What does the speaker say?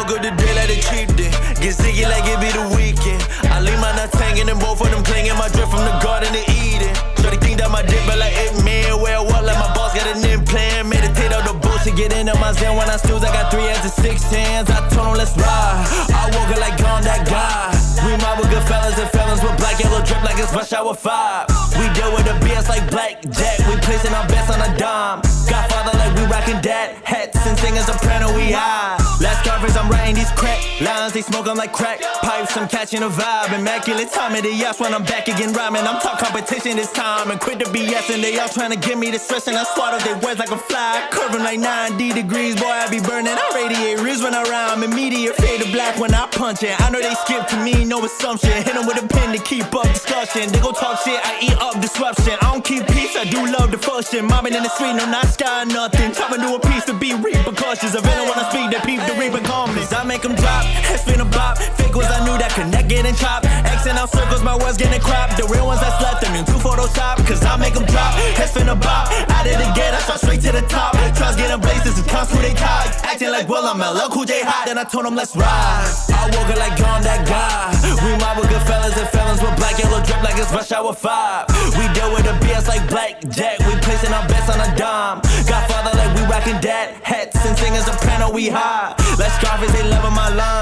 woke up today like a cheap day. Get ziggy like it be the weekend. I leave my nuts hanging and both of them clinging. My drip from the garden to Eden. Shorty think that my dick but like 8 man. Where I walk like my boss got an implant. Meditate out the bullshit, get into my zen. When I snooze, I got 3 hands and 6 hands. I told them let's ride. I woke up like I'm that guy. We mob with good fellas and felons with black yellow drip like it's rush hour 5. We deal with the BS like blackjack. We placing our bets on a dime. Godfather like we rockin' dad hats and singing soprano we high. Last conference I'm writing these crack lines. They smoke 'em like crack pipes. I'm catching a vibe. Immaculate time of the yes when I'm back again rhyming. I'm talk competition this time and quit the BS and they all trying to give me the stress and I swat up their words like a fly. Curving like 90 degrees. Boy I be burning. I radiate ribs when I rhyme. Immediate fade to black when I punch it. I know they skip to me. No assumption. Hit them with a pen to keep up discussion. They gon' talk shit, I eat up disruption. I don't keep peace, I do love the function. Mobbing in the street, no not sky, nothing. Chopping to a piece to be repercussions. A villain when I speak, they peep the reaper calmness. I make them drop, it's finna bop. Fake ones I knew that connect, getting chopped. Xing out circles, my words getting cropped. The real ones that's left them in 2 Photoshop. Cause I make them drop, it's finna bop. Out of the gate, I shot straight to the top. Trust getting blazes, it's constant they tie. Acting like Will, I'm LL Cool J hot. Then I told them let's ride. I woke up like I'm that guy. We mob with good fellas and felons with black yellow drip like it's rush hour 5. We deal with the BS like blackjack. We placing our bets on a dime. Godfather like we rockin' dad hats and singing soprano we high. Let's conference, they loving my line.